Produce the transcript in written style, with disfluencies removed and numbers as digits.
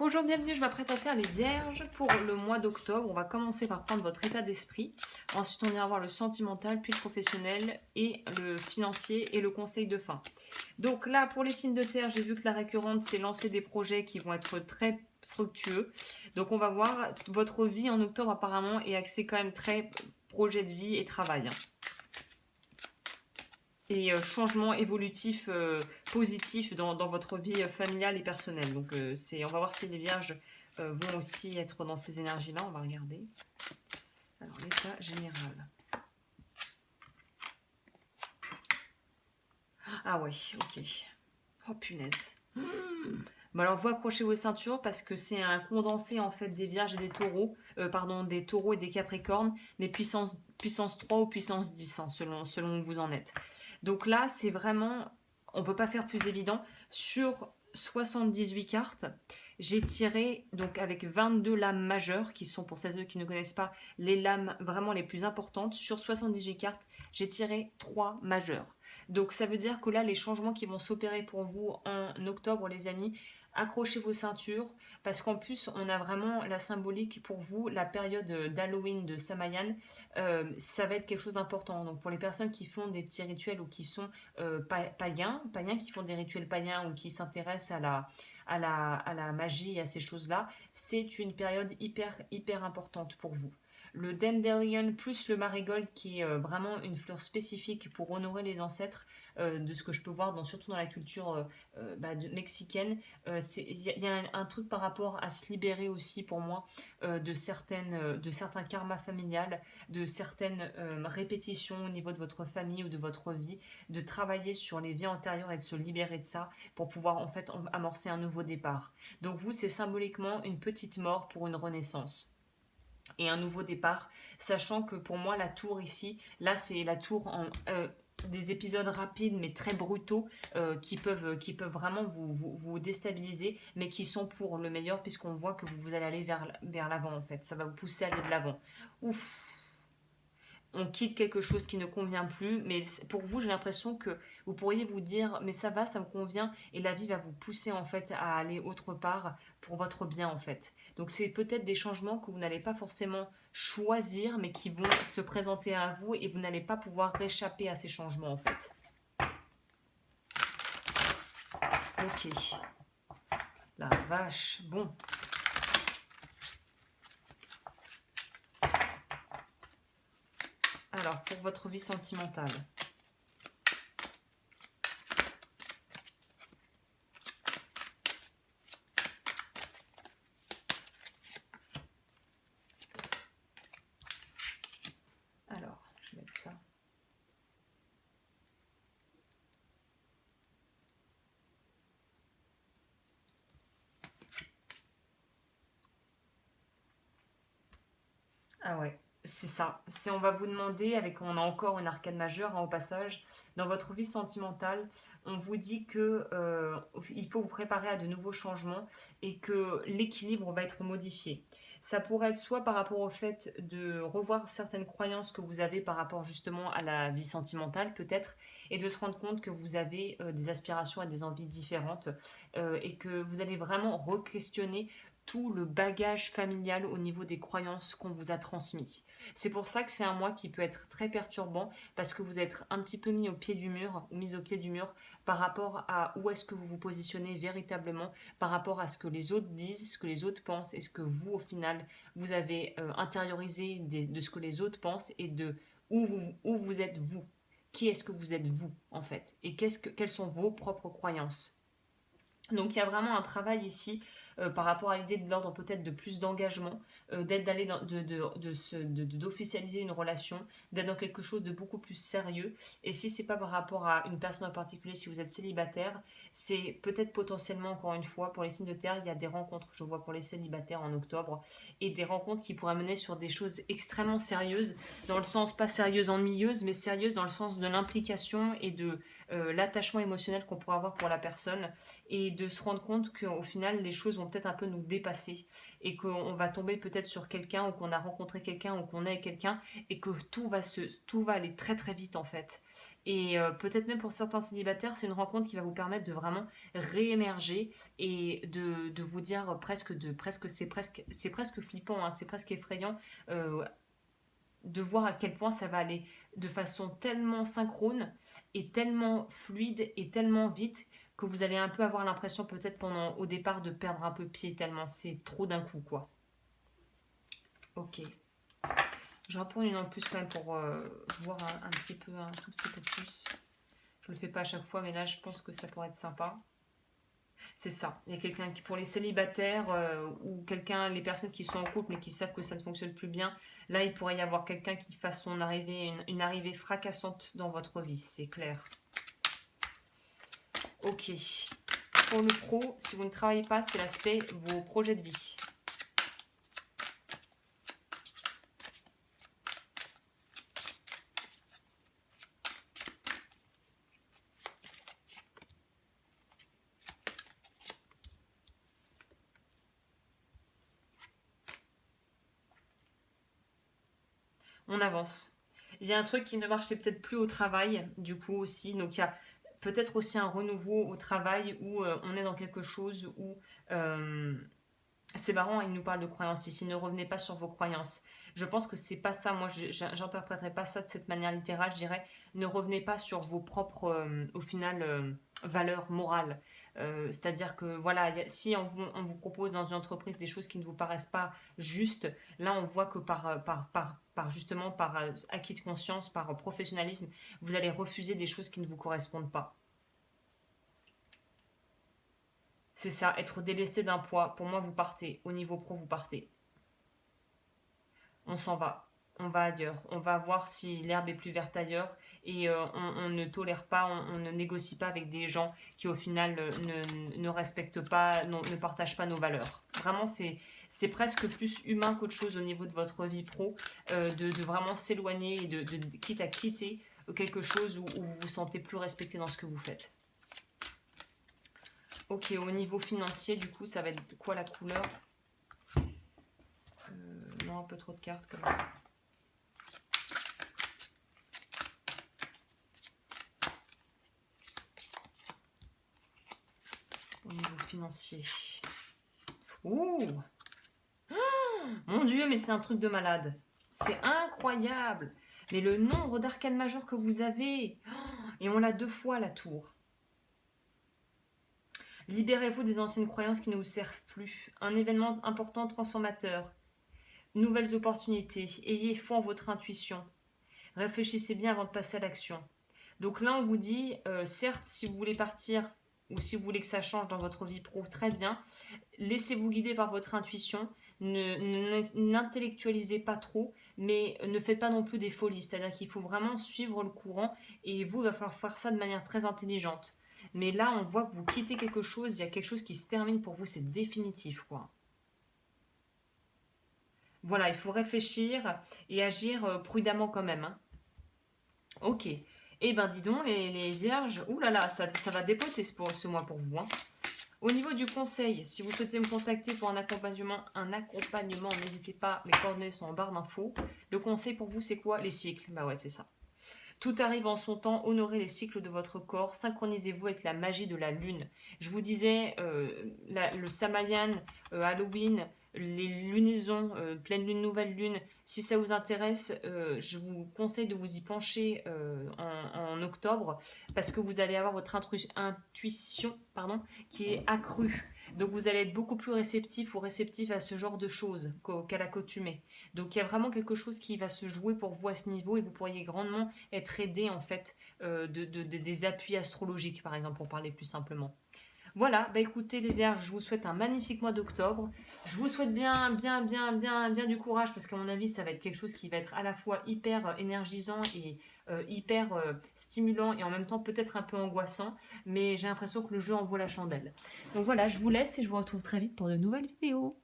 Bonjour, bienvenue, je m'apprête à faire les vierges pour le mois d'octobre. On va commencer par prendre votre état d'esprit. Ensuite, on ira voir le sentimental, puis le professionnel et le financier et le conseil de fin. Donc là, pour les signes de terre, j'ai vu que la récurrente, c'est lancer des projets qui vont être très fructueux. Donc on va voir, votre vie en octobre apparemment est axée quand même très projet de vie et travail, et changements évolutifs positifs dans votre vie familiale et personnelle. Donc on va voir si les vierges vont aussi être dans ces énergies-là. On va regarder. Alors, l'état général. Ah ouais, ok. Oh punaise. Bon alors, vous accrochez vos ceintures parce que c'est un condensé en fait des vierges et des taureaux, pardon, des taureaux et des capricornes, mais puissance 3 ou puissance 10, hein, selon où vous en êtes. Donc là, c'est vraiment, on peut pas faire plus évident. Sur 78 cartes, j'ai tiré donc avec 22 lames majeures, qui sont, pour celles qui ne connaissent pas, les lames vraiment les plus importantes. Sur 78 cartes, j'ai tiré 3 majeures. Donc ça veut dire que là, les changements qui vont s'opérer pour vous en octobre, les amis, accrochez vos ceintures, parce qu'en plus, on a vraiment la symbolique pour vous, la période d'Halloween de Samayan, ça va être quelque chose d'important. Donc pour les personnes qui font des petits rituels ou qui sont païens, qui font des rituels païens ou qui s'intéressent à la magie et à ces choses-là, c'est une période hyper importante pour vous. Le dandelion plus le marigold, qui est vraiment une fleur spécifique pour honorer les ancêtres, de ce que je peux voir surtout dans la culture mexicaine. Il y a un truc par rapport à se libérer aussi pour moi de certains karmas familiales, de certaines répétitions au niveau de votre famille ou de votre vie, de travailler sur les vies antérieures et de se libérer de ça pour pouvoir en fait amorcer un nouveau départ. Donc vous, c'est symboliquement une petite mort pour une renaissance et un nouveau départ, sachant que pour moi la tour ici, là c'est la tour en des épisodes rapides mais très brutaux, qui peuvent vraiment vous déstabiliser, mais qui sont pour le meilleur, puisqu'on voit que vous allez aller vers l'avant en fait, ça va vous pousser à aller de l'avant. Ouf, on quitte quelque chose qui ne convient plus, mais pour vous, j'ai l'impression que vous pourriez vous dire, mais ça va, ça me convient, et la vie va vous pousser en fait à aller autre part pour votre bien en fait. Donc c'est peut-être des changements que vous n'allez pas forcément choisir, mais qui vont se présenter à vous, et vous n'allez pas pouvoir réchapper à ces changements en fait. Ok, la vache, bon. Alors, pour votre vie sentimentale. Alors, je vais mettre ça. Ah ouais, c'est ça. Si on va vous demander, on a encore une arcane majeure, hein, au passage, dans votre vie sentimentale, on vous dit que il faut vous préparer à de nouveaux changements et que l'équilibre va être modifié. Ça pourrait être soit par rapport au fait de revoir certaines croyances que vous avez par rapport justement à la vie sentimentale peut-être, et de se rendre compte que vous avez des aspirations et des envies différentes, et que vous allez vraiment re-questionner tout le bagage familial au niveau des croyances qu'on vous a transmis. C'est pour ça que c'est un mois qui peut être très perturbant, parce que vous êtes un petit peu mis au pied du mur ou mise au pied du mur par rapport à où est-ce que vous vous positionnez véritablement, par rapport à ce que les autres disent, ce que les autres pensent, et ce que vous au final vous avez intériorisé de ce que les autres pensent, et de où vous êtes vous. Qui est-ce que vous êtes vous en fait, et quelles sont vos propres croyances. Donc il y a vraiment un travail ici par rapport à l'idée de l'ordre peut-être de plus d'engagement, d'être d'aller d'officialiser une relation, d'être dans quelque chose de beaucoup plus sérieux. Et si c'est pas par rapport à une personne en particulier, si vous êtes célibataire, c'est peut-être potentiellement, encore une fois, pour les signes de terre, il y a des rencontres, je vois pour les célibataires en octobre, et des rencontres qui pourraient mener sur des choses extrêmement sérieuses, dans le sens pas sérieuse ennuyeuse, mais sérieuse dans le sens de l'implication et l'attachement émotionnel qu'on pourrait avoir pour la personne et de se rendre compte qu'au final, les choses vont peut-être un peu nous dépasser et qu'on va tomber peut-être sur quelqu'un ou qu'on a rencontré quelqu'un ou qu'on est avec quelqu'un et que tout va aller très très vite en fait. Et peut-être même pour certains célibataires, c'est une rencontre qui va vous permettre de vraiment réémerger et de vous dire c'est presque flippant, hein, c'est presque effrayant euh, de voir à quel point ça va aller de façon tellement synchrone et tellement fluide et tellement vite que vous allez un peu avoir l'impression peut-être pendant au départ de perdre un peu pied tellement c'est trop d'un coup quoi. Ok. Je vais en prendre une en plus quand même pour voir un petit peu, un tout petit peu plus. Je le fais pas à chaque fois mais là je pense que ça pourrait être sympa. C'est ça. Il y a quelqu'un qui, pour les célibataires ou quelqu'un, les personnes qui sont en couple mais qui savent que ça ne fonctionne plus bien, là il pourrait y avoir quelqu'un qui fasse son arrivée, une arrivée fracassante dans votre vie, c'est clair. Ok. Pour le pro, si vous ne travaillez pas, c'est l'aspect vos projets de vie. On avance. Il y a un truc qui ne marchait peut-être plus au travail, du coup aussi. Donc il y a peut-être aussi un renouveau au travail où on est dans quelque chose où c'est marrant, il nous parle de croyances ici. Ne revenez pas sur vos croyances. Je pense que c'est pas ça. Moi, j'interpréterai pas ça de cette manière littérale. Je dirais, ne revenez pas sur vos propres, au final, valeurs morales. C'est-à-dire que voilà, si on vous propose dans une entreprise des choses qui ne vous paraissent pas justes, là, on voit que justement par acquis de conscience, par professionnalisme, vous allez refuser des choses qui ne vous correspondent pas. C'est ça, être délesté d'un poids. Pour moi, vous partez. Au niveau pro, vous partez. On s'en va. On va ailleurs. On va voir si l'herbe est plus verte ailleurs. Et on ne tolère pas, on ne négocie pas avec des gens qui, au final, ne respectent pas, ne partagent pas nos valeurs. Vraiment, c'est presque plus humain qu'autre chose au niveau de votre vie pro, de vraiment s'éloigner et quitte à quitter quelque chose où vous vous sentez plus respecté dans ce que vous faites. Ok, au niveau financier, du coup, ça va être quoi la couleur? Non, un peu trop de cartes quand même. Au niveau financier. Ouh! Mon Dieu, mais c'est un truc de malade. C'est incroyable. Mais le nombre d'arcanes majeures que vous avez. Et on l'a 2 fois la tour. Libérez-vous des anciennes croyances qui ne vous servent plus. Un événement important transformateur. Nouvelles opportunités. Ayez foi en votre intuition. Réfléchissez bien avant de passer à l'action. Donc là, on vous dit, certes, si vous voulez partir ou si vous voulez que ça change dans votre vie pro, très bien. Laissez-vous guider par votre intuition. N'intellectualisez pas trop, mais ne faites pas non plus des folies. C'est-à-dire qu'il faut vraiment suivre le courant et vous, il va falloir faire ça de manière très intelligente. Mais là, on voit que vous quittez quelque chose, il y a quelque chose qui se termine pour vous, c'est définitif, quoi. Voilà, il faut réfléchir et agir prudemment quand même, hein. Ok. Eh ben dis donc, les vierges, ouh là là, ça va dépoter ce mois pour vous, hein. Au niveau du conseil, si vous souhaitez me contacter pour un accompagnement, n'hésitez pas, mes coordonnées sont en barre d'infos. Le conseil pour vous, c'est quoi? Les cycles. Bah ouais, c'est ça. Tout arrive en son temps, honorez les cycles de votre corps, synchronisez-vous avec la magie de la lune. Je vous disais, le Samayan, Halloween, les lunaisons, pleine lune, nouvelle lune, si ça vous intéresse, je vous conseille de vous y pencher en octobre, parce que vous allez avoir votre intuition qui est accrue. Donc vous allez être beaucoup plus réceptif ou réceptif à ce genre de choses qu'à l'accoutumée. Donc il y a vraiment quelque chose qui va se jouer pour vous à ce niveau et vous pourriez grandement être aidé en fait des appuis astrologiques par exemple pour parler plus simplement. Voilà, bah écoutez les vierges, je vous souhaite un magnifique mois d'octobre. Je vous souhaite bien du courage parce qu'à mon avis ça va être quelque chose qui va être à la fois hyper énergisant et hyper stimulant et en même temps peut-être un peu angoissant, mais j'ai l'impression que le jeu en vaut la chandelle. Donc voilà, je vous laisse et je vous retrouve très vite pour de nouvelles vidéos.